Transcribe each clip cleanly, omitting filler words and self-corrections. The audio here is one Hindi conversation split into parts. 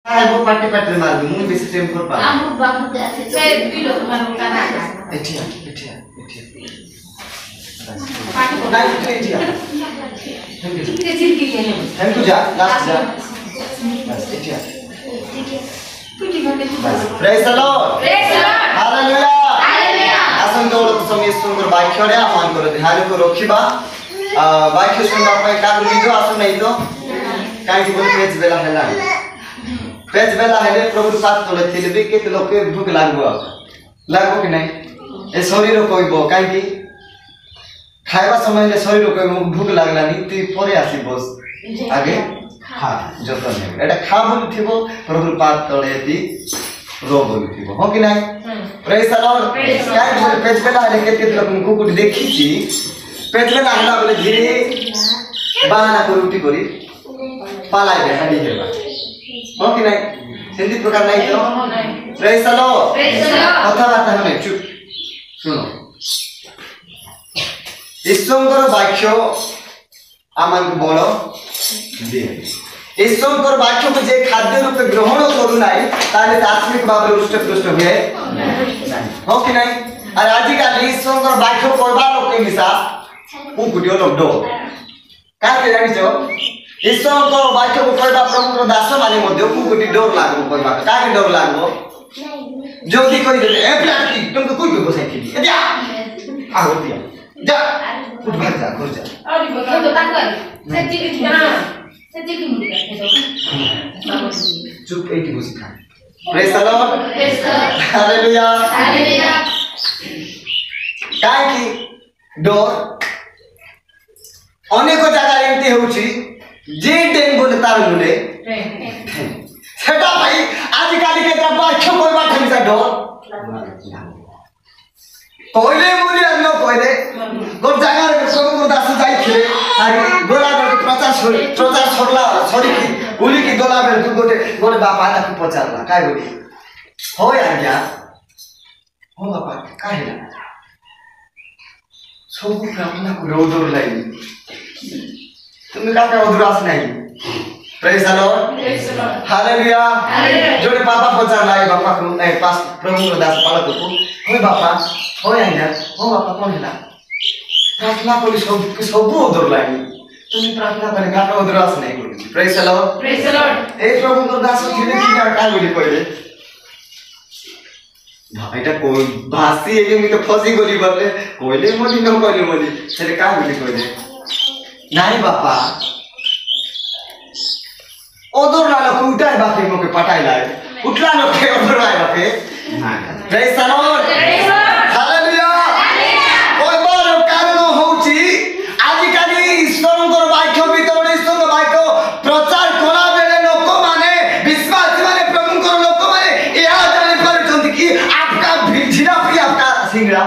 वो पार्टी पार्टी मार दूं मुझे बेसिक टाइम पर पा हम बाबू के से बिलो तुम्हारा उठाना है एठिया नहीं तो एठिया थैंक यू जा लास्ट जा बस एठिया प्रेज द लॉर्ड हालेलुया आसन तो समय सुंदर वाक्य रे आह्वान करो ध्यान को रखिबा वाक्य सुनबा पय का निजो आसन नहीं तो काई बोल पेज बेला हैला पेज बेला हेले प्रभु साथ तोले थिलबे के लोग के भूख लागबो कि नहीं ए शरीर कहबो काई कि खाइबा समय ले शरीर कहबो भूख लागलानी ती परे आसी बस आगे खा जतन है एटा खा बोल थिबो प्रभु पाद तोले ती रो बोल थिबो हो कि नहीं प्रेज द लॉर्ड काई बोल पेज बेला हेले के लोग कुकुट देखी छी पेज बेला हला बोले धीरे बाना को उठी करी पालाई बे हडी हेबा हो कि नहीं सिंधी प्रकार नहीं तो प्रेज द लॉर्ड कथा बात हमें चुप सुनो ईश्वरଙ୍କର ବାକ୍ୟ ଆମକୁ ବଳ ଦିଏ ईश्वरଙ୍କର ବାକ୍ୟକୁ ଯେ ଖାଦ୍ୟ ରୂପେ ଗ୍ରହଣ କରୁ ନାହିଁ ତାହେଲେ ଆତ୍ମିକ ଭାବରେ ହୃଷ୍ଟପୃଷ୍ଟ ହୁଏ ନାହିଁ हो कि नहीं और आजिकाली ईश्वरଙ୍କର ବାକ୍ୟ କହିବା ଲୋକ ମିଶା କୁକୁଟିଅ ଲୋକ କାहे ଜାଣିଛ ईश्वरଙ୍କ ବାକ୍ୟକୁ କହିବା ପ୍ରଭୁଙ୍କର ଦାସ ମାନେ ମଧ୍ୟ କୁକୁଟି ଡର ଲାଗବ କହିବା କାहे ଡର ଲାଗବ जल्दी कहि दे ए प्लास्टिक तुमको कोई को बसाइखिली ए जा आओ दिया जा उठ भाग जा घर जा अरे बता तो ताकर सेती की हां सेती की मुड़ी रखे दो चुप एटी बसी खा praise the Lord hallelujah hallelujah काहे कि डर अनेक जगह एमती होउची जे टेन बोले तार बोले सेटा भाई आज काली के वाक्य कहबा ठमिसा डर कहले बोले न कहले गोट जगह रे प्रभु दास जाई थिले आरे गोला बेल प्रचार छोड़ला छोड़ी की बोली की गोला बेल तू गोटे बापा ताकू पचारला काय बोली हो आज्ञा हो बापा काहे ला सब प्रार्थना को रोदर लाई तुम का उदास नहीं प्रेज द लॉर्ड हालेलुया जोड़े पापा पचारला है बापा को ए पास प्रभु दास पालक को होय बापा होय आज्ञा हो बापा कोन हैला प्रार्थना करी सब उदर लागी तुम प्रार्थना करे का उदास नहीं करी प्रेज द लॉर्ड ए प्रभु दास थिले कि का बोली पहिले भाईटा कोई भासी ए मी तो फसी गली बदले कोइले मोली न कोइले मोली सेले का बोली पहिले नहीं बापा ओदर लालो उठाय बाके मोके पटाई लाए उठला नो के ओदर लाए बाके प्रेज द लॉर्ड हालेलुया कोई बार कारण होउची आजि काली ईश्वरଙ୍କର वाक्य वितरण ईश्वरଙ୍କ वाक्य प्रचार कोला बेले लोक माने विश्वास माने प्रभुଙ୍କର लोक माने या जानि परछंती कि आपका भिजिरा भी आपका सिंगड़ा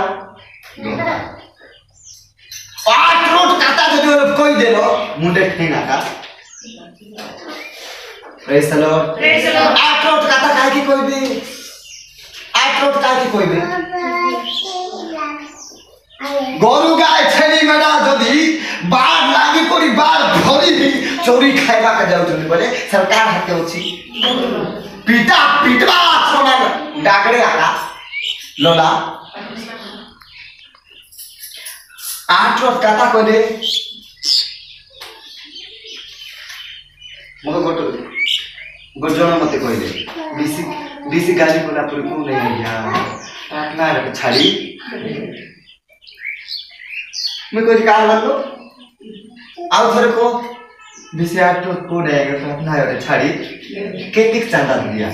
आठ रोट काटा जो कोई देलो मुंडे ठेना का प्रेज द लॉर्ड आठ रोट काटा काहे की कोई भी आठ रोट काहे की कोई भी गरु गाय छेली मेडा जदी बाढ़ लागी कोरी बाढ़ भरी भी चोरी खाइबा का जाउछन बोले सरकार हाथे अछि पिटवा सोना डागड़े आका लोला आठ रोट काटा कोले मो गोजन मते कहले बीसी गाली बोला पर को नहीं गया प्रार्थना रे छाड़ी मैं कोई कार बदलो आउ थरे को बीसी आठ रोट को देगा प्रार्थना रे छाड़ी केतिक चांदा दिया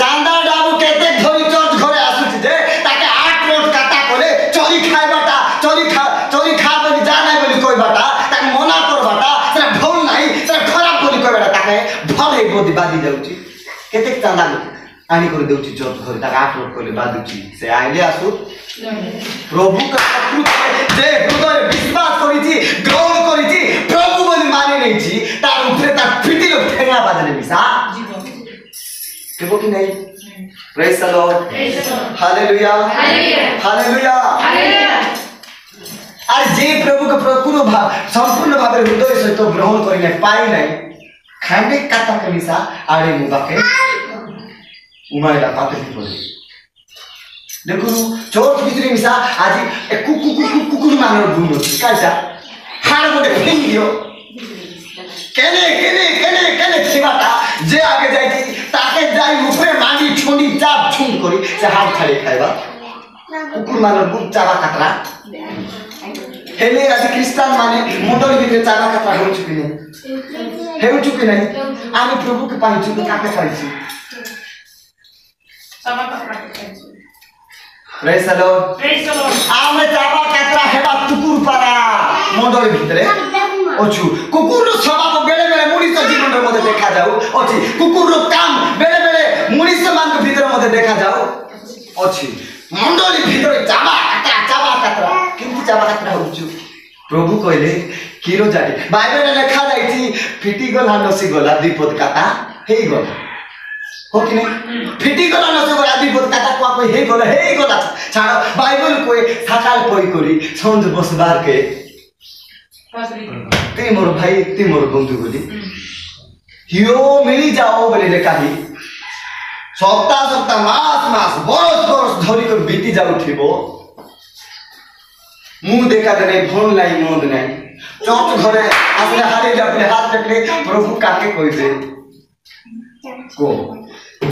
चांदा डाबू केतिक धोई चर्च घरे आसुची जे ताके आठ रोट काटा कोले चोरी खाइबाटा चोरी खा बनी जा नहीं बोली कोई बाटा ताके मना करबाटा से भूल नहीं से खराब बोली कोई बाटा ताके भल हे बोदी बादी जाउची केतेक चांदा आनी कर देउची चर्च घरे ताके आठ रोट कोले बादुची से आइले आसु प्रभु का कृपा जे हृदय विश्वास करिची ग्रहण करिची प्रभु बोली माने नैची तार ऊपर ता फिटिलो ठेंगा बाजले मिसा केबो कि नहीं praise the Lord hallelujah hallelujah अरे जे प्रभु का पूर्ण संपूर्ण भाव हृदय सहित ग्रहण करिले पाई नहीं खाने काता के मिसा आड़े मुबाके उमाइला पाते पड़े देखो चोट भितरे मिसा आज एक कुकुर मानर गुण होती कैसा हार मोटे फेंक दियो केने केने केने केने सेवाटा जे आगे जाई ताके जाई ऊपरे मांडी छोड़ी चाप छुम करी से हाथ छाड़े खाइबा कुकुर मानर गुण चाबा काटरा हेले आज क्रिस्तान माने मुंडल भितरे चाबा काटरा हो चुकी नहीं आमी प्रभु के पाई छु काके खाइछु चाबा काटरा प्रेज द लॉर्ड आमे चाबा काटरा हेबा कुकुर पारा मुंडल भितरे ओछु कुकुर रो स्वभाव बेले बेले मुनिस जीवन रो मध्ये देखा जाऊ अछि कुकुर रो काम बेले बेले मुनिस मान के भीतर मध्ये देखा जाऊ अछि मुंडल भितरे चाबा काटरा किंतु चाबा काटरा होछु प्रभु कहले किरो जाडी बाइबल लेखा जाईची फिटी गला नसी गला दीपद काटा हेई गला हो कि नहीं फिटी गला नसी गला दीपद काटा को हेई गला छाड़ बाइबल कोई सकाल पई करी सौंद बसबार के ती मोर भाई ती मोर बंधु बोली हियो मिली जाओ बोले लेखा ही सप्ताह मास बरस धरी कर बीती जाऊ थिबो मुंह देखा दे नहीं फोन लाई मोद नहीं चौथ घरे अपने हारे अपने हाथ रखले प्रभु काके कोई दे को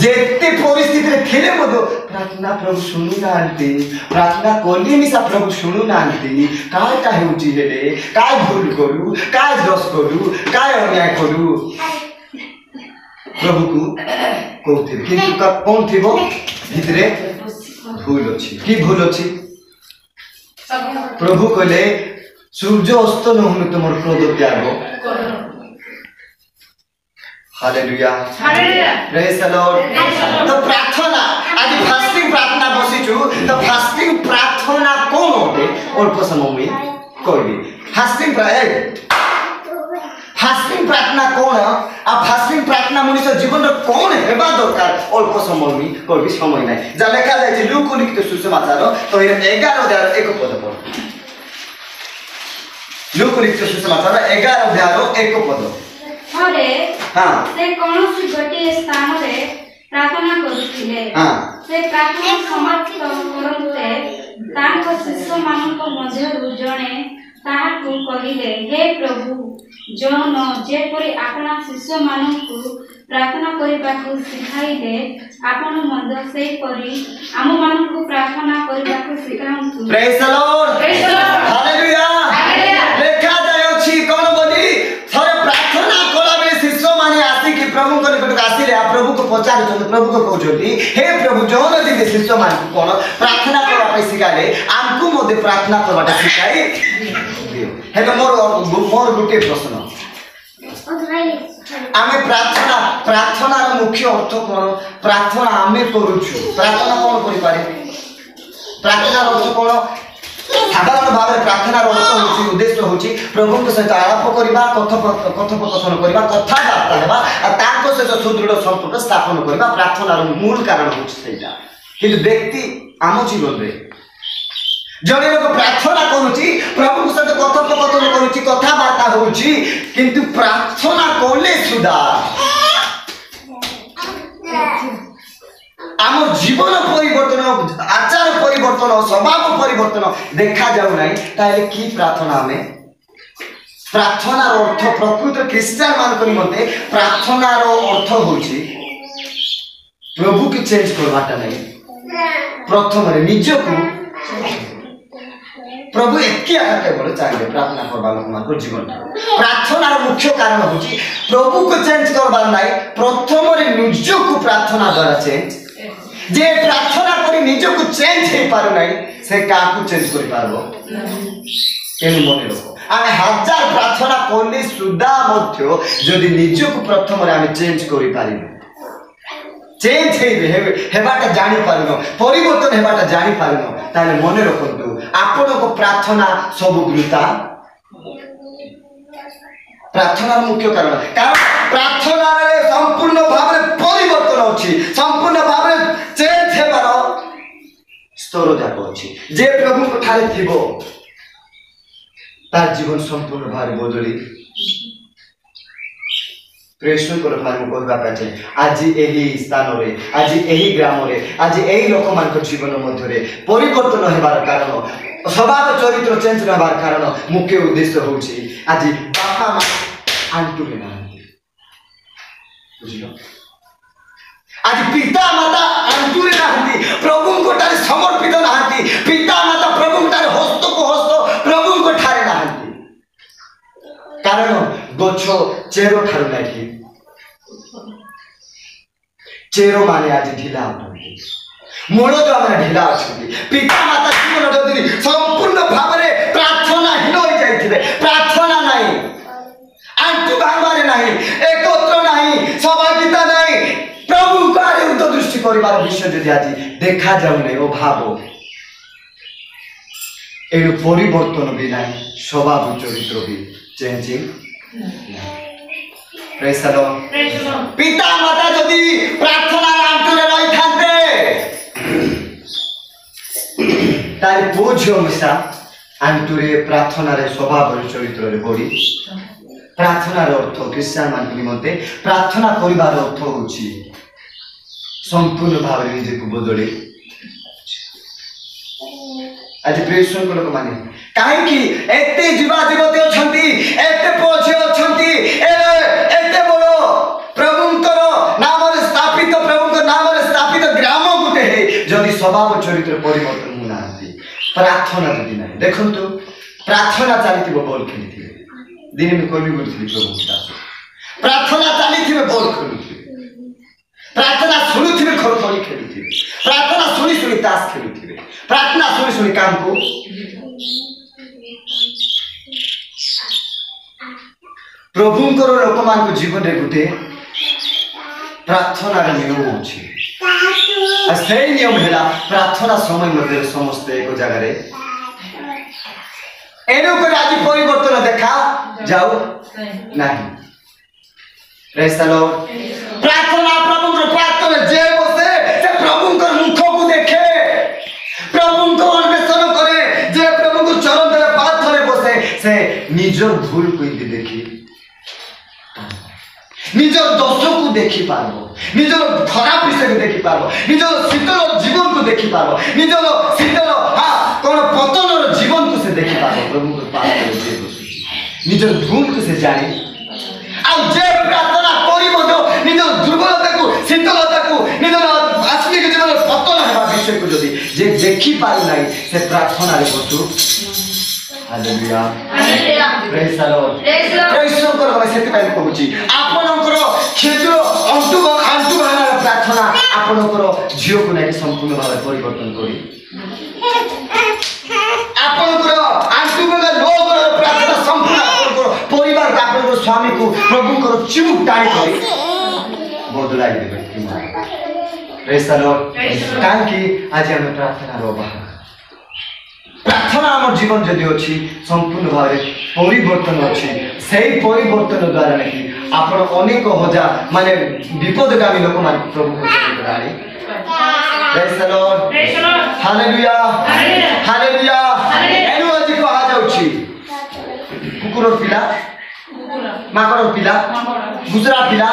जेते परिस्थिति रे खेले मदो प्रार्थना प्रभु सुनु ना आंती प्रार्थना कोली मिसा प्रभु सुनु ना आंती काय काहे उची हेले काय भूल करू काय दोष करू काय अन्याय करू प्रभु को कहते किंतु का कौन थिबो भितरे भूल अछि की भूल अछि प्रभु कहले सूर्य अस्त न होने तुमर क्रोध त्यागो hallelujah hallelujah praise the Lord तो प्रार्थना आज फास्टिंग प्रार्थना बसिछु तो फास्टिंग प्रार्थना कोन होते और को समय कहबी फास्टिंग प्रार्थना कोन आ फास्टिंग प्रार्थना मनुष्य जीवन रो कोन हेबा दरकार और को समय कहबी समय नै जा लेखा जाय छै लूक लिखित सुसमाचार तो 11 अध्याय 1 पद पर लूक लिखित सुसमाचार 11 अध्याय 1 पद अरे हां से कोनोसी गोटे स्थान रे प्रार्थना करूथिले हां से प्रार्थना समाप्त करते तांको शिष्य मानक मध्यरु जणे ताहाकु कहिले हे प्रभु जन जेपरि आपना शिष्य मानकु प्रार्थना करिबाकु सिखाइले आपण मध्य से परि आम मानकु प्रार्थना करिबाकु सिखाउतु प्रेज द लॉर्ड हालेलुया लेखा जाय अछि कोन बोली थरे प्रार्थना कोलाबे शिष्य माने आसी कि प्रभु को निकट आसीले आ प्रभु को पचार छ प्रभु को कहउछोती हे प्रभु जौन जे शिष्य मान कोन प्रार्थना करबा पे सिखाले आमकु मध्ये प्रार्थना करबाटा सिखाई हे तो मोर गुटे प्रश्न आमे प्रार्थना रो मुख्य अर्थ कोन प्रार्थना आमे करूछु प्रार्थना कोन करि पारे प्रार्थना रो अर्थ कोन साधारण भाव प्रार्थना रो अर्थ होची उद्देश्य होची प्रभु के सहित आलाप करिबा कथोपकथन करिबा कथाबार्ता हेबा आ ताको सहित सुदृढ़ संपर्क स्थापन करिबा प्रार्थना रो मूल कारण होची सेटा किंतु व्यक्ति आम जीवन रे जने लोक प्रार्थना करूची प्रभु के सहित कथोपकथन करूची कथाबार्ता होची किंतु प्रार्थना कोले सुदा आम जीवन परिवर्तन आचार परिवर्तन स्वभाव परिवर्तन देखा जाऊ नहीं ताले की प्रार्थना हमें प्रार्थना रो अर्थ प्रकृत क्रिश्चियन मान को निमते प्रार्थना रो अर्थ होची प्रभु की चेंज करवाटा नहीं प्रथम रे निज को प्रभु एकी आके बोले चाहिए प्रार्थना करबा लोक मान को जीवन प्रार्थना रो मुख्य कारण होची प्रभु को चेंज करबा नहीं प्रथम रे निज को प्रार्थना द्वारा चेंज जे प्रार्थना करी निज को चेंज हे पारो नहीं से का को चेंज करि पारबो एनु मने रखो आमे हजार प्रार्थना करले सुदा मध्य जदि निज को प्रथम रे आमे चेंज करि पारि चेंज हेबाटा जानी पारनो परिवर्तन हेबाटा जानी पारनो ताले मने रखंतु आपण को प्रार्थना सब गुरुता प्रार्थना मुख्य कारण प्रार्थना रे संपूर्ण भाव रे परिवर्तन अछि संपूर्ण भाव रे चेंज हेबारो स्तर जाको अछि जे प्रभु को ठारे थिबो तार जीवन संपूर्ण भाव रे बदली प्रश्न कर कहवा चाहे आज यही स्थान रे आज यही ग्राम रे आज यही लोक मान जीवन मध्य परिवर्तन होबार कारण स्वभाव चरित्र चेंज होबार कारण मुख्य उद्देश्य होची आज बापा माँ आंटुरे ना बुझिलो आज पिता माता आंटुरे ना प्रभु को तारे समर्पित ना पिता माता प्रभु तारे हस्त को हस्त प्रभु को ठारे ना कारण गछ चेरो ठारू नहीं चेरो माने आज ढिला होती मूल जो आम ढिला अच्छा पिता माता जीवन जदि संपूर्ण भाव में प्रार्थनाहीन हो जाए प्रार्थना नहीं आंटू भांगारे नहीं एकत्र नहीं सहभागिता नहीं प्रभु कार्य उदृष्टि कर विषय जदि आज देखा जाऊनी ओ भाव एनु परिवर्तन भी नहीं स्वभाव चरित्र भी चेंजिंग प्रेज द लॉर्ड पिता माता जदि प्रार्थना आंटूरे रही थांते तार पुओ झियो मिशा आंटूरे प्रार्थना स्वभाव चरित्र बढ़ी प्रार्थनार अर्थ क्रिश्चियन मान निमंते प्रार्थना करिवार अर्थ होची संपूर्ण भाव में निजे को बदले आज प्रेषण को लोक माने काहे कि एते जीवा जीवते अछंती एते पोछे अछंती एते बड़ो प्रभुंकर नाम रे स्थापित प्रभुंकर नाम रे स्थापित ग्राम गुटे है जदि स्वभाव चरित्र परिवर्तन होनांती प्रार्थना जदि नहीं देखंतु प्रार्थना चलीथिबो बॉल खेलीथिबे दिन में कोई भी बोलथि प्रभु दास प्रार्थना चलीथिबे बॉल खेलुथिबे प्रार्थना सुनुथिबे खरखरी खेलुथिबे प्रार्थना सुनी सुनी ताश खेलुथिबे प्रार्थना सुनी सुनी काम को प्रभुंकर लोक मान को जीवन रे गुटे प्रार्थना रे नियम होछि आ से नियम हेला प्रार्थना समय मध्ये समस्त एक जगह रे एनु को आज परिवर्तन देखा जाऊ नहीं प्रेज द लॉर्ड प्रार्थना प्रभु को प्रार्थना जे बसे से प्रभु को मुख को देखे प्रभु को अन्वेषण करे जे प्रभु को चरण तले पाद धरे बसे से निजर भूल को देखी निजर दोष को देखी पारबो निजर खराब विषय को देखी पारबो निजर शीतल जीवन को देखी पारबो निजर शीतल हां कोन पतन जीवन को से देखी पारबो प्रभु को पाद धरे जे बसे निजर भूल को से जानी आ जे प्रार्थना करी मधो निजर दुर्बलता को शीतलता को निजर आत्मिक जीवन पतन हेबा विषय को जदी जे देखी पारु नाही से प्रार्थना रे Basu hallelujah hallelujah praise the Lord praise कर हम सेति पाइ कहूची आपनकर क्षेत्र अंतु भावना प्रार्थना आपनकर जीव को नाही संपूर्ण भाव परिवर्तन करी आपनकर अंतु भावना लोगर प्रार्थना संपूर्ण आपनकर परिवार आपनकर स्वामी को प्रभु को चिमुक टाणी करी बदलाई देबे प्रेज द लॉर्ड काहे कि आज हम प्रार्थना रो बाहर प्रार्थना आम जीवन जदि अच्छी संपूर्ण भाव परिवर्तन अच्छी से परिवर्तन द्वारा नहीं आप अनेक हजार माने विपदगामी लोक मान प्रभु को आनी praise the Lord hallelujah hallelujah एनु आज कहा जाउची कुकुर पिला माकड़ पिला गुजरा पिला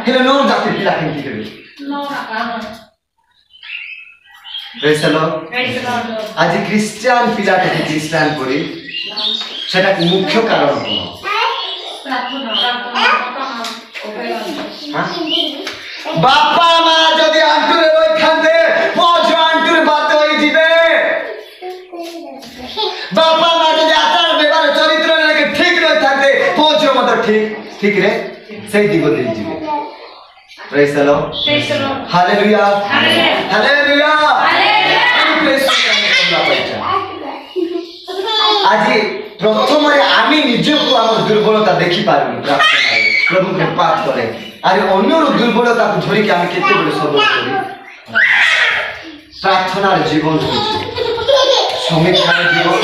हेले नोर जाति पिला केंती देबे प्रेज द लॉर्ड आज क्रिश्चियन पिला के क्रिश्चियन करी सेटा मुख्य कारण बापा मां जदि आंटुरे रही थांते पोज आंटुरे बात होई जिवे बापा मां जदि आचार व्यवहार चरित्र रे ठीक रही थांते पोज मत ठीक ठीक रे सही दिगो दे जिवे praise the Lord hallelujah hallelujah आज प्रथम आमी निजको आम दुर्बलता देखि पारु प्रार्थना प्रभु के पाठ करे अरे अन्य दुर्बलता को धरि के आम केते बड़े सब करी प्रार्थना जीवन समीक्षार जीवन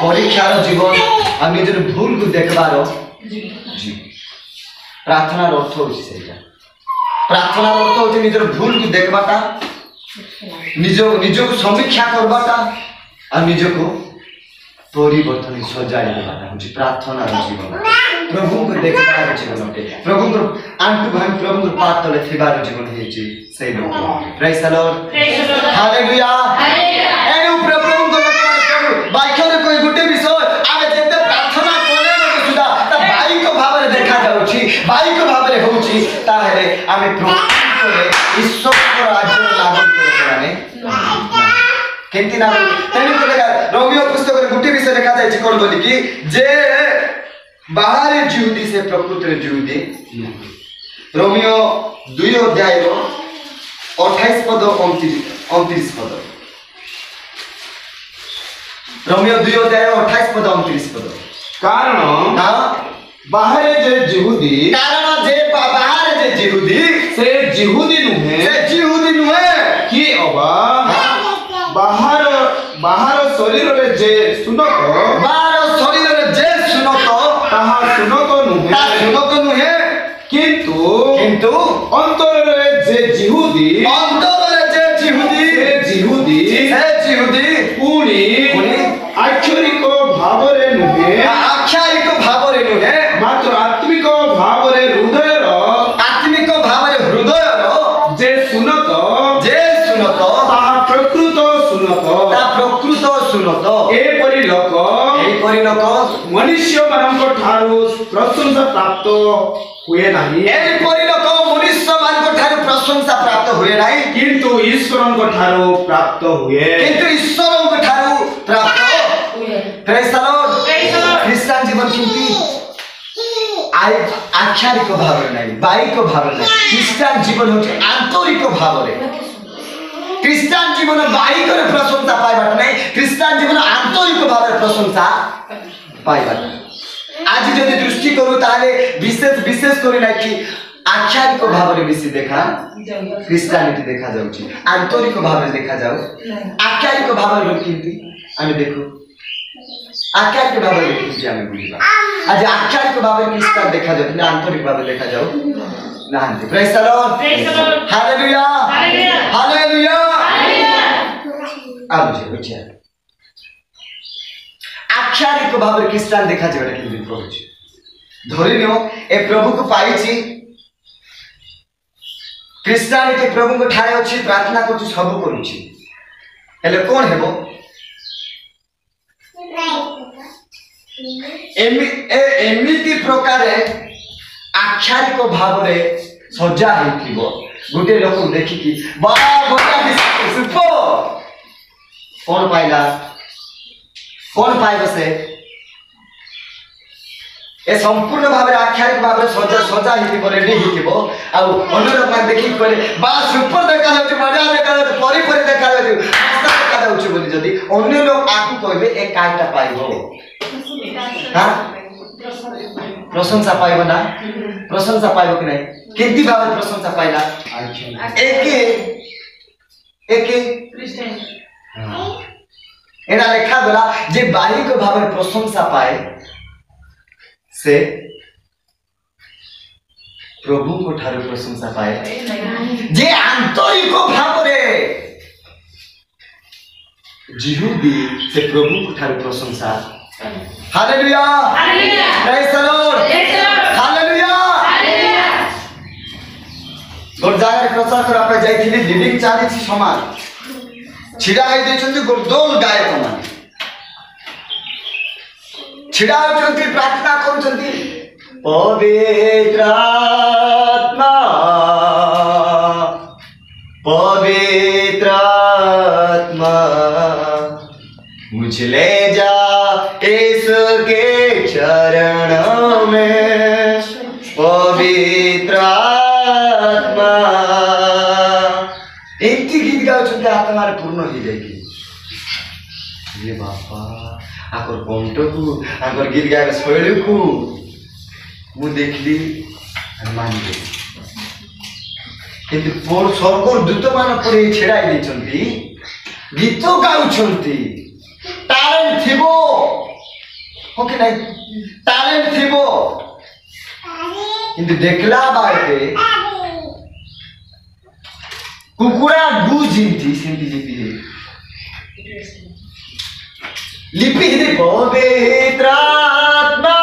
परीक्षार जीवन आ निजर भूल को देखबार जीवन प्रार्थनार अर्थ होछि सेटा प्रार्थनार अर्थ होछि निजर भूल को देखबाटा निजको समीक्षा करबाटा आ निजको परिवर्तन सजाई देबाटा होछि प्रार्थनार जीवन प्रभु को देखबार जीवन अटे प्रभु को आंटू भाई प्रभु को पाद तले थिबार जीवन हेची सही लोग प्रेज द लॉर्ड हालेलुया एनु प्रभु को प्रभु बाक्य रे कोई गुटे विषय आमे जेते प्रार्थना कोले न सुदा त भाई को भाव रे देखा जाउची भाई को भाव रे होउची ताहेले आमे प्रभु को ईश्वर को राज्य लागू करबाने केंती ना तेनु को देखा रोमियो पुस्तक रे गुटे विषय लिखा जाय कोन बोली कि जे बाहर यहूदी से प्रकृत यहूदी रोमियो 2 अध्याय 28 पद 29 पद रोमियो 2 अध्याय 28 पद 29 पद कारण बाहर जे यहूदी से यहूदी नुहे कि अबा बाहर शरीर रे जे सुनत ताहा सुनत नुहे किंतु अंतर रे जे यहूदी पुणी आक्षरिक भाव रे नुहे मात्र आत्मिक भाव रे हृदयर जे सुनत ताहा प्रकृत सुनत एपरि लोक मनुष्य मानक ठारू प्रशंसा प्राप्त हुए नहीं किंतु ईश्वर ठारू प्राप्त हुए ख्रिस्टान जीवन किंती आख्यानिक भाव नहीं बाहिक भाव नहीं ख्रिस्टान जीवन होचे आंतरिक भाव रे ख्रिस्टान जीवन बाहिक रे प्रशंसा पाइबाट नहीं ख्रिस्टान जीवन आंतरिक भाव रे प्रशंसा पाइबाट आज जदि दृष्टि करू ताले विशेष करी ना कि आख्यानिक भाव रे बेसी देखा ख्रिस्टानिटी देखा जाउची आंतरिक भाव रे देखा जाउ आख्यानिक भाव रे किंती आमे देखो आख्यानिक भाव रे किंती आमे बुझिबा आज आख्यानिक भाव रे ख्रिस्टान देखा जाउ ना आंतरिक भाव रे देखा जाउ ना praise the Lord hallelujah hallelujah अब जे बुझिया आख्यानिक भाव रे ख्रिस्टान देखा जाबे किंती प्रभु धरि नियो ए प्रभु को पाइची ख्रिस्टानिटी प्रभु को ठाए अछि प्रार्थना करछु सब करूछि हेले कोन हेबो एमिति प्रकार आख्यानिक भाव रे सजा हेतिबो गुटे लोक देखि कि बा बड़ा सुपो कोन पाइला कोन पाइबो से ए संपूर्ण भाव रे आख्यानिक भाव रे सजा हेतिबो रेडी हेतिबो आ अन्य लोक देखि करे बा सुपर देखा जाउछ मजा देखा जाउछ परि देखा जाउछ रास्ता देखा जाउछ बोली जदी अन्य लोक आकु कहबे ए काइटा पाइबो हां प्रशंसा पाइबो ना प्रशंसा पाइबो कि नहीं केंती भाव प्रशंसा पाइला एके क्रिश्चियन एना लेखा गला जे बाहिक भाव प्रशंसा पाए से प्रभु को ठारू प्रशंसा पाए जे आंतरिक भाव रे यहूदी से प्रभु को ठारू प्रशंसा hallelujah hallelujah praise the Lord hallelujah hallelujah गोर जागर प्रचार कर आपे जाइथिले लिविंग चालीसी समान छिडा आइ देछन्ती गोरदोल गायक माने छिडा होचन्ती प्रार्थना करूछन्ती पवित्र आत्मा मुझे ले जा यीशु के चरणों में पवित्र आत्मा एक गीत गाओ चुके आत्मा रे पूर्ण हो जाएगी ये बापा आकर कंठ को आकर गीत गाए शैली को मु देखली मान गई किंतु पोर स्वर्गर दूत मान पर छेड़ाई देछंती गीत गाउछंती टैलेंट थिबो ओके नहीं टैलेंट थिबो किंतु देखला बाटे कुकुरा गु जिंती सेंती जिंती लिपि दे पवित्र आत्मा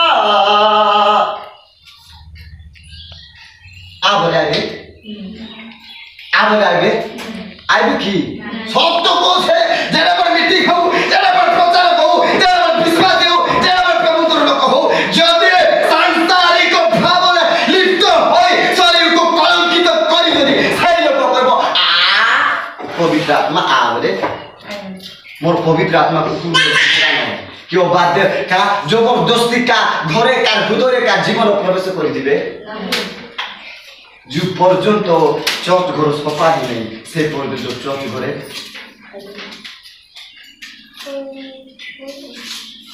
आबे आइबे आइबे की सब तो कोस है जेना पर मिट्टी खाऊ जेना पर प्रचार कहू जेना पर विश्वास देऊ जेना पर प्रभु तोर लोक हो जदि सांसारिक भाव लिप्त होई शरीर को कलंकित करी जदि সেই लोक कहबो पवित्र आत्मा आबे मोर पवित्र आत्मा को क्यों बाध्य का जबरदस्ती का घरे का भीतरे का जीवन प्रवेश कर दिबे जो पर्यंत चर्च घर सफा ही नहीं से पर्यंत चर्च घरे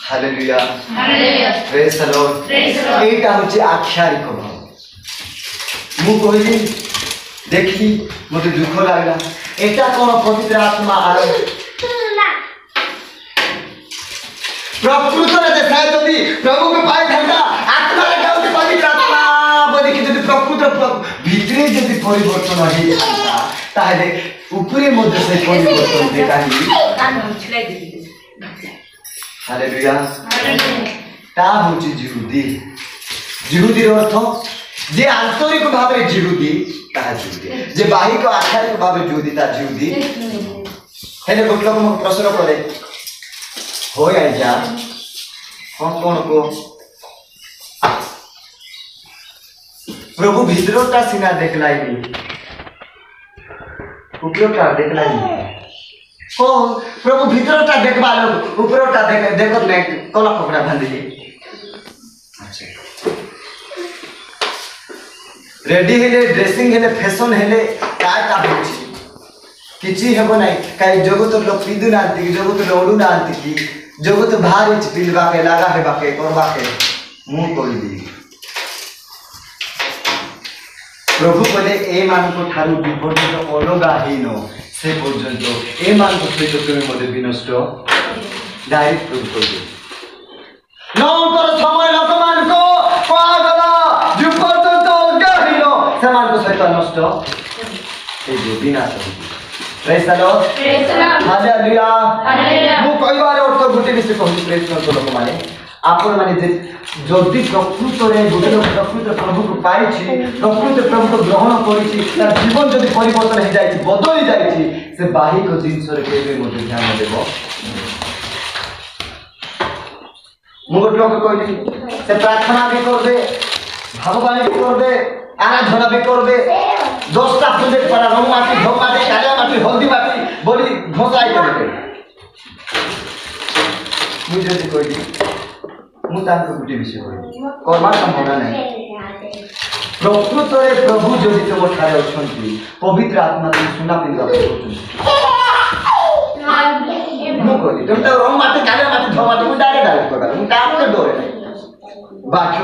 hallelujah hallelujah praise the Lord एटा होची आख्यारिक भाव मु कहली देखी मते दुख लागला एटा कोन पवित्र आत्मा आ प्रकृत रे देखा जदी प्रभु के पाई धंदा आत्मा रे गाउती पवित्र आत्मा बोली कि जदी प्रकृत भीतरे जदी परिवर्तन हो जाता ताले ऊपरे मध्य से परिवर्तन देखाई हालेलुया ता होची जिहुदी अर्थ जे आंतरिक भाव रे जिहुदी ता जिहुदी जे बाहिक आख्यायिक भाव रे जिहुदी ता जिहुदी हेले गोट लोक म प्रश्न करे हो जा कौन को प्रभु भीतरटा सीना देखलाई नहीं ऊपरटा देखलाई नहीं ओ प्रभु भीतरटा देखबा लोग ऊपरटा देखत नहीं कला कपड़ा बांधी अच्छा रेडी हेले ड्रेसिंग हेले फैशन हेले काटा होची किछि हेबो नाही काई जगत लोग पिंदु नांती जगत लोडू नांती की जगत भारी पिलवा के लगा हेबा के करबा के मुंह कोई दी प्रभु कहले ए मान को थारु विपर्यंत अलगा हिनो से पर्यंत ए मान को सहित तुम मते विनष्ट डायरेक्ट प्रभु कहले नौकर समय लोक मान को पागला विपर्यंत अलगा हिनो से मान को सहित नष्ट ए जे विनाश praise the Lord hallelujah hallelujah मु कईबार अर्थ गुटे विषय कहू प्रेज करतो लोक माने आपण माने जे जल्दी प्रकृत रे गुटे प्रकृत प्रभु को पाइछि प्रकृत प्रभु को ग्रहण करिछि तार जीवन जदि परिवर्तन हे जाइछि बदली जाइछि से बाहिक जिंस रे केबे मते ध्यान देबो मु गोट लोक कहली से प्रार्थना भी करबे भगवान भी करबे आराधना भी करबे 10टा प्रोजेक्ट पड़ा रंग माटी धो माटी काला माटी हल्दी माटी बोली घोसाई करबे मुझे जे कहली मु ताको गुटे विषय कहली कर्मा संभावना नहीं प्रकृत रे प्रभु जदि तुम ठारे अछंती पवित्र आत्मा तुम सुना पिंदा करछंती मु कहली तुम तो रंग माटी काला माटी धो माटी मु डायरेक्ट करबा मु काम के डरे नहीं बाक्य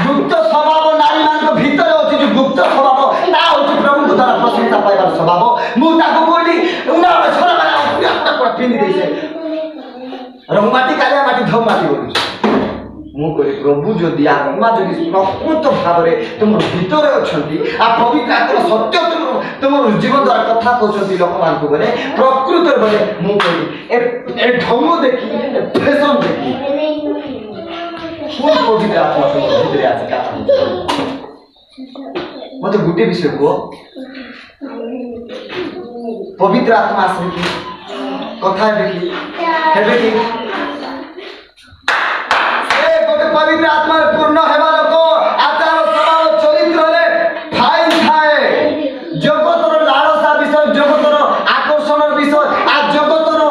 गुप्त स्वभाव नारी मान को भीतर होची जो गुप्त स्वभाव ता होची प्रभु को द्वारा प्रशंसा पाइबार स्वभाव मु ताको बोली उना छोरा माने पूरा पिंदी देसे रंगमाटी कालिया माटी धम माटी बोलु मु कहि प्रभु जदि आत्मा जदि प्रकृत भाव रे तुम भीतर अछंती आ पवित्र आत्मा सत्य तुम जीवन द्वारा कथा कहछंती लोक मान को बोले प्रकृत बोले मु कहि ए ढंग देखि फैशन देखि कौन पवित्र आत्मा तुम भीतर आसे का मते गुटे विषय को पवित्र आत्मा आसे की कथा देखि हेबे की ए गोटे पवित्र आत्मा पूर्ण हेबा लोक आचार स्वभाव चरित्र रे ठाई थाए जगतर लालसा विषय जगतर आकर्षण विषय आ जगतर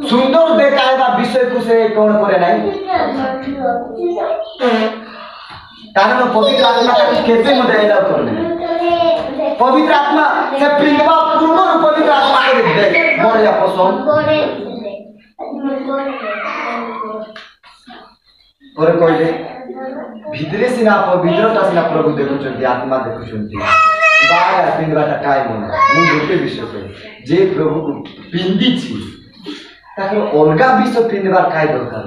सुंदर देखाइबा विषय को से कोन करे नाही कारण पवित्र आत्मा का कैसे मते एलाउ करने पवित्र आत्मा से पिंगवा पूर्ण पवित्र आत्मा को दे मोर या पसंद पर कहले भीतरे सिना पवित्रता सिना प्रभु देखुचंती आत्मा देखुचंती बाया पिंगवाटा काय मन मु गोटे विषय कहि जे प्रभु को पिंदी छी ताके अलगा विषय पिंदबार काय दरकार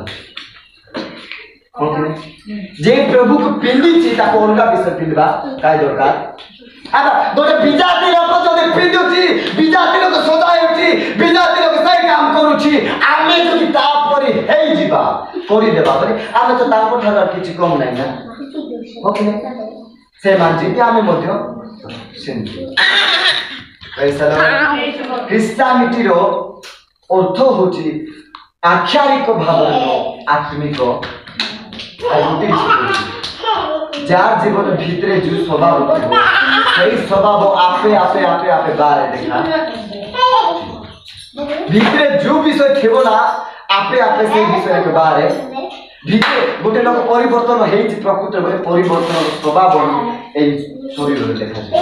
जे प्रभु को पिंदी छी ताको अलगा विषय पिंदबा काय दरकार आबा गोटे बिजाती लोक जदि पिंदुची बिजाती लोक सदाय उठी बिजाती लोक सही काम करूची आमे जदि ता परि हेई जिबा परि देबा परि आमे तो ताको ठार किछि कम नै ना ओके से मान जे आमे मध्य ଖ୍ରୀଷ୍ଟିଆନିଟିର ଅର୍ଥ ହେଉଛି ଆକ୍ଷରିକ ଭାବରେ ଆତ୍ମିକ ଯାର ଜୀବନ ଭିତରେ ଯେଉଁ ସ୍ୱଭାବ ଥିବ ସେଇ ସ୍ୱଭାବ ଆପେ ଆପେ ଆପେ ଆପେ ବାହାରେ ଦେଖା ଭିତରେ ଯେଉଁ ବିଷୟ ଥିବ ନା ଆପେ ଆପେ ସେଇ ବିଷୟ ବାହାରେ ଭିତରେ ଗୋଟେ ଲୋକ ପରିବର୍ତ୍ତନ ହେଇଛି ପ୍ରକୃତ ଭାବେ ପରିବର୍ତ୍ତନ ସ୍ୱଭାବ এই শরীরে দেখাଯିବ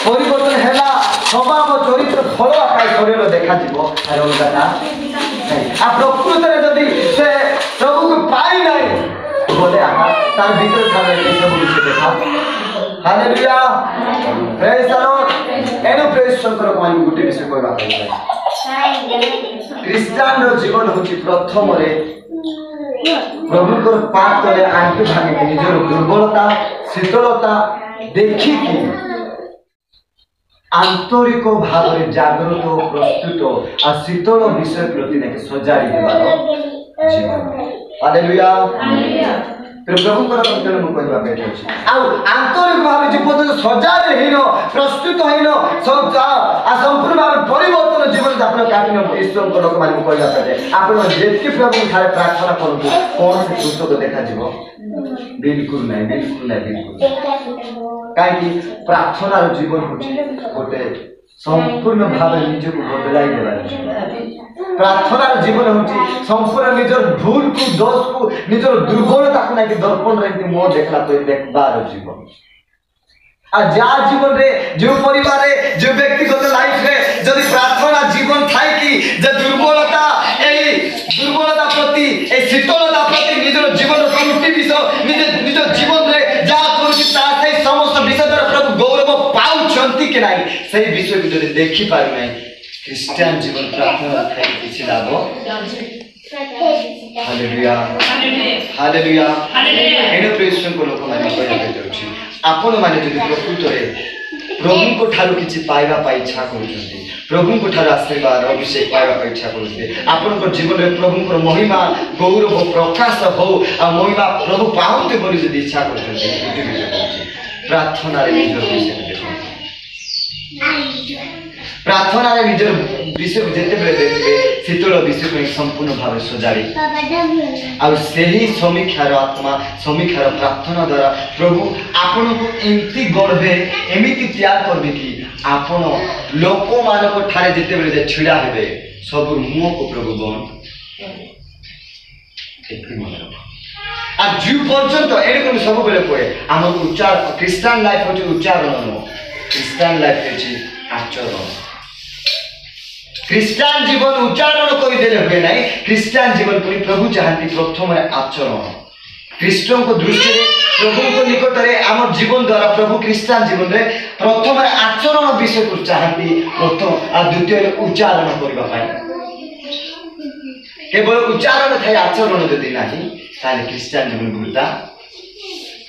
ପରିବର୍ତ୍ତନ ହେଲା ସ୍ୱଭାବ ଚରିତ୍ର ଫଳ ଆକାରରେ ଶରୀର ଦେଖାଯିବ ତାର ଅଲଗା ଆଉ ପ୍ରକୃତରେ ଯଦି ସେ ପ୍ରଭୁକୁ ପାଇ ନାହିଁ ବୋଲେ ତାର ଭିତରେ ଥାଏ ଏସବୁ ଜିନିଷ ଦେଖା ହାଲେଲୁୟା ପ୍ରେଜ୍ ଦ ଲର୍ଡ ଏଣୁ ପ୍ରେଜ୍ ଶଙ୍କରଙ୍କୁ ଆମେ ଗୋଟେ ବିଷୟ କହିବା ପାଇଁ ଖ୍ରୀଷ୍ଟିଆନର ଜୀବନ ହେଉଛି ପ୍ରଥମରେ ପ୍ରଭୁଙ୍କର ପାଦ ତଳେ ଆଣ୍ଠୁ ଭାଙ୍ଗିକି ନିଜର ଦୁର୍ବଳତା ଶୀତଳତା ଦେଖିକି ଆନ୍ତରିକ ଭାବରେ ଜାଗ୍ରତ ପ୍ରସ୍ତୁତ ଆଉ ଶୀତଳ ବିଷୟ ପ୍ରତି ନେଇକି ସଜାଡ଼ି ଦେବାର ଜୀବନ ହାଲେଲୁୟା ପ୍ରଭୁଙ୍କର କର୍ତ୍ତବ୍ୟ ମୁଁ କହିବା ପାଇଁ ଚାହୁଁଛି ଆଉ ଆନ୍ତରିକ ଭାବେ ଜୀବନ ସଜାଡ଼ି ହେଇନ ପ୍ରସ୍ତୁତ ହେଇନ ସମ୍ପୂର୍ଣ୍ଣ ଭାବେ ପରିବର୍ତ୍ତନ ଜୀବନ ଆପଣ କାଟିନ ଈଶ୍ୱରଙ୍କ ଲୋକମାନଙ୍କୁ କହିବା ପାଇଁ ଆପଣ ଯେତିକି ପ୍ରଭୁଙ୍କୁ ଠାରେ ପ୍ରାର୍ଥନା କରନ୍ତୁ କୌଣସି ପୁସ୍ତକ ଦେଖାଯିବ ବିଲକୁଲ ନାହିଁ ବିଲକୁଲ ନାହିଁ ବିଲକୁଲ କାହିଁକି ପ୍ରାର୍ଥନାର ଜୀବନ ହେଉଛି ଗୋଟେ ସମ୍ପୂର୍ଣ୍ଣ ଭାବେ ନିଜକୁ ବଦଳାଇ ଦେବାର ପ୍ରାର୍ଥନାର ଜୀବନ ହେଉଛି ସମ୍ପୂର୍ଣ୍ଣ ନିଜର ଭୁଲକୁ ଦୋଷକୁ ନିଜର ଦୁର୍ବଳତାକୁ ନେଇକି ଦର୍ପଣରେ ଏମିତି ମୁହଁ ଦେଖିଲା ପରି ଦେଖିବାର ଜୀବନ ଆଉ ଯାହା ଜୀବନରେ ଯେଉଁ ପରିବାରରେ ଯେଉଁ ବ୍ୟକ୍ତିଗତ ଲାଇଫରେ ଯଦି ପ୍ରାର୍ଥନା ଜୀବନ ଥାଏ କି ଯେ ଦୁର୍ବଳତା ଏଇ ଦୁର୍ବଳତା ପ୍ରତି এই শীতলতা প্রতি নিজের জীবনের প্রতি বিষয় নিজ জীবনে যা করছি তা সেই সমস্ত বিষয় দ্বারা প্রভু গৌরব পাউছন্তি কি নাই সেই বিষয়কে যদি দেখি পারি নাই খ্রিস্টান জীবন প্রার্থনা থাকি কিছু লাভ হালেলুয়া হালেলুয়া এনে প্রেসন কো লোক মানে কইয়া যাଉଛି ଆପଣ ମାନେ ଯଦି ପ୍ରକୃତରେ ପ୍ରଭୁଙ୍କ ଠାରୁ କିଛି ପାଇବା ପାଇଁ ଇଚ୍ଛା କରୁଛନ୍ତି ପ୍ରଭୁଙ୍କ ଠାରୁ ଆଶୀର୍ବାଦ ଅଭିଷେକ ପାଇବା ପାଇଁ ଇଚ୍ଛା କରୁଛନ୍ତି ଆପଣଙ୍କ ଜୀବନରେ ପ୍ରଭୁଙ୍କର ମହିମା ଗୌରବ ପ୍ରକାଶ ହଉ ଆଉ ମହିମା ପ୍ରଭୁ ପାଆନ୍ତୁ ବୋଲି ଯଦି ଇଚ୍ଛା କରୁଛନ୍ତି ପ୍ରାର୍ଥନାରେ ନିଜର ବିଷୟ ଦେଖନ୍ତୁ ପ୍ରାର୍ଥନାରେ ନିଜର ବିଷୟକୁ ଯେତେବେଳେ ଦେଖିବେ ଶୀତଳ ବିଷୟକୁ ସମ୍ପୂର୍ଣ୍ଣ ଭାବେ ସଜାଡ଼ି ଆଉ ସେହି ସମୀକ୍ଷାର ଆତ୍ମା ସମୀକ୍ଷାର ପ୍ରାର୍ଥନା ଦ୍ୱାରା ପ୍ରଭୁ ଆପଣଙ୍କୁ ଏମିତି ଗଢ଼ବେ ଏମିତି ତିଆର କରିବେ କି ଆପଣ ଲୋକମାନଙ୍କ ଠାରେ ଯେତେବେଳେ ଯେ ଛିଡ଼ା ହେବେ ସବୁ ମୁହଁକୁ ପ୍ରଭୁ ବନ୍ଦ ଏତିକି ମନେ ରଖ ଆଉ ଯେଉଁ ପର୍ଯ୍ୟନ୍ତ ଏଣୁକୁ ମୁଁ ସବୁବେଳେ କୁହେ ଆମର ଖ୍ରୀଷ୍ଟିଆନ ଲାଇଫ୍ ହେଉଛି ଉଚ୍ଚାରଣ ନୁହଁ ଖ୍ରୀଷ୍ଟିଆନ ଲାଇଫ୍ ହେଉଛି ଆଚରଣ ଖ୍ରୀଷ୍ଟିଆନ ଜୀବନ ଉଚ୍ଚାରଣ କରିଦେଲେ ହୁଏ ନାହିଁ ଖ୍ରୀଷ୍ଟିଆନ ଜୀବନ କରି ପ୍ରଭୁ ଚାହାନ୍ତି ପ୍ରଥମରେ ଆଚରଣ ଖ୍ରୀଷ୍ଟଙ୍କ ଦୃଷ୍ଟିରେ ପ୍ରଭୁଙ୍କ ନିକଟରେ ଆମ ଜୀବନ ଦ୍ୱାରା ପ୍ରଭୁ ଖ୍ରୀଷ୍ଟିଆନ ଜୀବନରେ ପ୍ରଥମରେ ଆଚରଣ ବିଷୟକୁ ଚାହାନ୍ତି ପ୍ରଥମ ଆଉ ଦ୍ୱିତୀୟରେ ଉଚ୍ଚାରଣ କରିବା ପାଇଁ କେବଳ ଉଚ୍ଚାରଣ ଥାଏ ଆଚରଣ ଯଦି ନାହିଁ ତାହେଲେ ଖ୍ରୀଷ୍ଟିଆନ ଜୀବନ ବୃଥା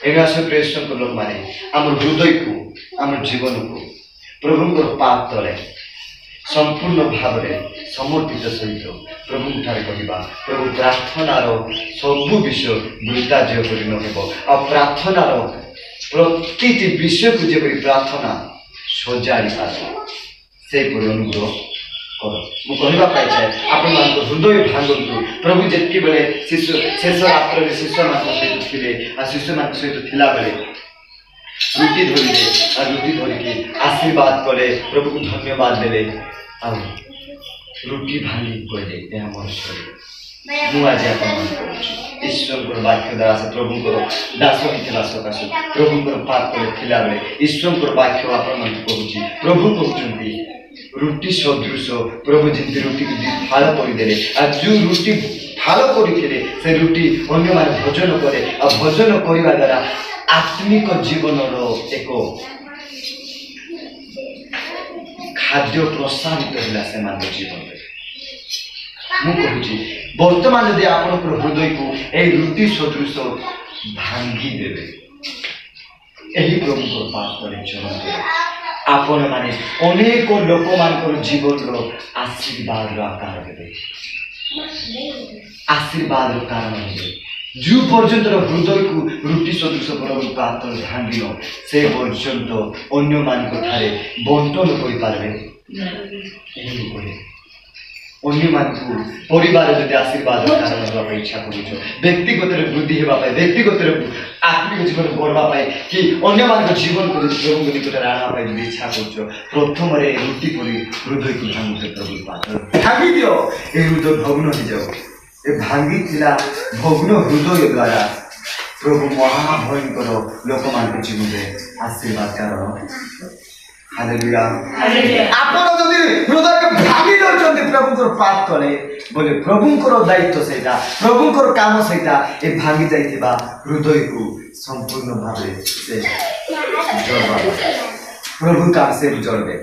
ଏଣୁ ଆସ ପ୍ରେସଙ୍କ ଲୋକମାନେ ଆମର ହୃଦୟକୁ ଆମର ଜୀବନକୁ ପ୍ରଭୁଙ୍କର ପାଦ ତଳେ ସମ୍ପୂର୍ଣ୍ଣ ଭାବରେ ସମର୍ପିତ ସହିତ ପ୍ରଭୁଙ୍କଠାରେ କହିବା ପ୍ରଭୁ ପ୍ରାର୍ଥନାର ସବୁ ବିଷୟ ବୃଦ୍ଧାଜୟ କରି ନ ହେବ ଆଉ ପ୍ରାର୍ଥନାର ପ୍ରତିଟି ବିଷୟକୁ ଯେପରି ପ୍ରାର୍ଥନା ସଜାଡ଼ି ପାରେ ସେହିପରି ଅନୁଗ୍ରହ କର ମୁଁ କହିବା ପାଇଁ ଚାହେଁ ଆପଣମାନଙ୍କ ହୃଦୟ ଭାଙ୍ଗନ୍ତୁ ପ୍ରଭୁ ଯେତିକିବେଳେ ଶେଷ ରାତ୍ରରେ ଶିଷ୍ୟମାନଙ୍କ ସହିତ ଥିଲେ ଆଉ ଶିଷ୍ୟମାନଙ୍କ ସହିତ ଥିଲାବେଳେ ରୁଟି ଧରିଲେ ଆଉ ରୁଟି ଧରିକି ଆଶୀର୍ବାଦ କଲେ ପ୍ରଭୁକୁ ଧନ୍ୟବାଦ ଦେଲେ ଆଉ ରୁଟି ଭାଙ୍ଗି କହିଲେ ଏହା ମୋର ଶରୀର ମୁଁ ଆଜି ଆପଣମାନଙ୍କୁ କହୁଛି ଈଶ୍ୱରଙ୍କର ବାକ୍ୟ ଦ୍ୱାରା ସେ ପ୍ରଭୁଙ୍କର ଦାସ ହୋଇଥିବା ସକାଶେ ପ୍ରଭୁଙ୍କର ପାଦ ତଳେ ଥିଲାବେଳେ ଈଶ୍ୱରଙ୍କର ବାକ୍ୟ ଆପଣମାନଙ୍କୁ କହୁଛି ପ୍ରଭୁ କହୁଛନ୍ତି ରୁଟି ସଦୃଶ ପ୍ରଭୁ ଯେମିତି ରୁଟିକୁ ଫାଳ କରିଦେଲେ ଆଉ ଯେଉଁ ରୁଟି ଫାଳ କରିଥିଲେ ସେ ରୁଟି ଅନ୍ୟମାନେ ଭୋଜନ କରେ ଆଉ ଭୋଜନ କରିବା ଦ୍ୱାରା ଆତ୍ମିକ ଜୀବନର ଏକ ଖାଦ୍ୟ ପ୍ରସାରିତ ହେଲା ସେମାନଙ୍କ ଜୀବନରେ ମୁଁ କହୁଛି ବର୍ତ୍ତମାନ ଯଦି ଆପଣଙ୍କର ହୃଦୟକୁ ଏହି ରୁଟି ସଦୃଶ ଭାଙ୍ଗିଦେବେ ଏହି ପ୍ରଭୁଙ୍କର ପାଦ ତଳେ ଚଳନ୍ତୁ ଆପଣମାନେ ଅନେକ ଲୋକମାନଙ୍କର ଜୀବନର ଆଶୀର୍ବାଦର ଆକାର ଦେବେ ଆଶୀର୍ବାଦର କାରଣ ହେବେ जो पर्यंत हृदय को रुटी सदृश प्रभु पात्र भांगिन से पर्यंत अन्य मान ठारे बंटन कर पारे अन्य मान परिवार जब आशीर्वाद कारण होगा इच्छा कर व्यक्तिगत वृद्धि होगा व्यक्तिगत आत्मिक जीवन बढ़ापी कि अन्य मान जीवन को प्रभु निकट आना जो इच्छा कर प्रथम रुटी कर हृदय को भांगे प्रभु पात्र भांगी दियो ये हृदय भग्न हो जाओ ए भांगी भग्न हृदय द्वारा प्रभु महाभयंकर लोक मान जीवन में आशीर्वाद कारण हालेलुया आपण जदि हृदय के भांगी दउचंती प्रभु पाप तले बोले प्रभुंकर दायित्व सेटा प्रभुंकर काम सेटा ए भांगी जाइथिबा हृदय को संपूर्ण भावे से जोड़बा प्रभु काम से जोड़बे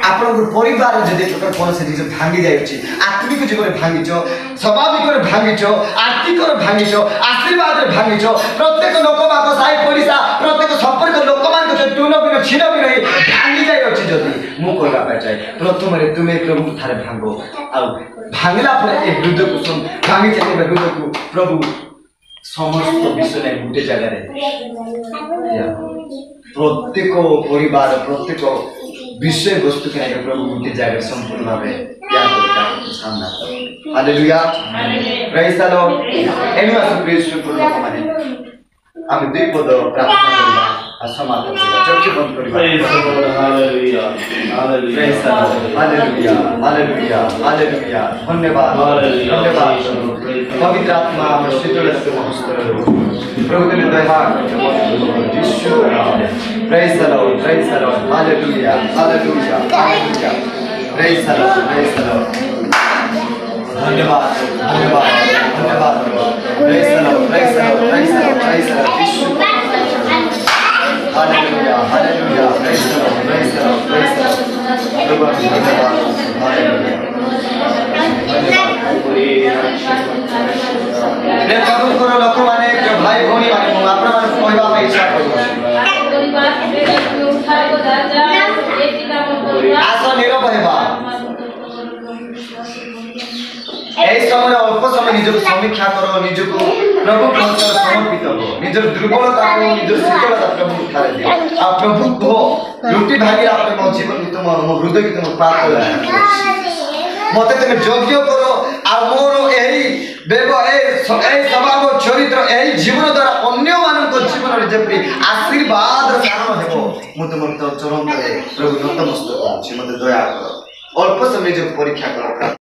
आपण परिवार जदि प्रकार कोन से जे भांगी जायछि आत्मिक जीवन भांगीचो स्वाभाविक भांगीचो आर्थिक भांगीचो आशीर्वाद भांगीचो प्रत्येक लोक बाक साई पड़िसा प्रत्येक संपर्क लोक मान को टून बिन छिन बिन भांगी जाय अछि जदि मु कहला पाए चाहे प्रथम रे तुमे प्रभु थारे भांगो आ भांगला पर ए हृदय को भांगी जाय हृदय को प्रभु समस्त विषय ने गुटे जगह रे प्रत्येक परिवार प्रत्येक विषय वस्तु के प्रभु गुटे जगह संपूर्ण भावे याद करता सामना हालेलुया प्रेज द लॉर्ड एनिवास प्रेज पूर्ण माने हम दुई पद प्रार्थना करबा आ समाप्त करबा चर्चा बंद करबा hallelujah praise the Lord hallelujah hallelujah hallelujah धन्यवाद धन्यवाद पवित्र आत्मा हमर शीतल से हस्तर प्रभु ने दया Yeshu praise the Lord hallelujah hallelujah hallelujah praise the Lord धन्यवाद धन्यवाद धन्यवाद praise the Lord Yeshu hallelujah hallelujah praise the Lord प्रभु धन्यवाद हालेलुया ने प्रभु को लोक माने भाई भौणी माने मु आपन मान कहबा पे इच्छा करू आशा नीरव हेबा এই সময় অল্প সময় নিজকে সমীক্ষা করো নিজকে প্রভু পথে সমর্পিত করো নিজের দুর্বলতা को নিজের শীতলতা প্রভু ठारे दियो आ प्रभु को लुटी भागी आपने मो जीवन में तुम मो हृदय की तुम प्राप्त हो मते तुम योग्य करो आ मोर एही बेबो ए स्वभाव चरित्र एही जीवन द्वारा अन्य मानक जीवन रे जेपरि आशीर्वाद कारण हेबो मु तुम चरण तले प्रभु नतमस्तक अछि मते दया करो अल्प समय जो परीक्षा करो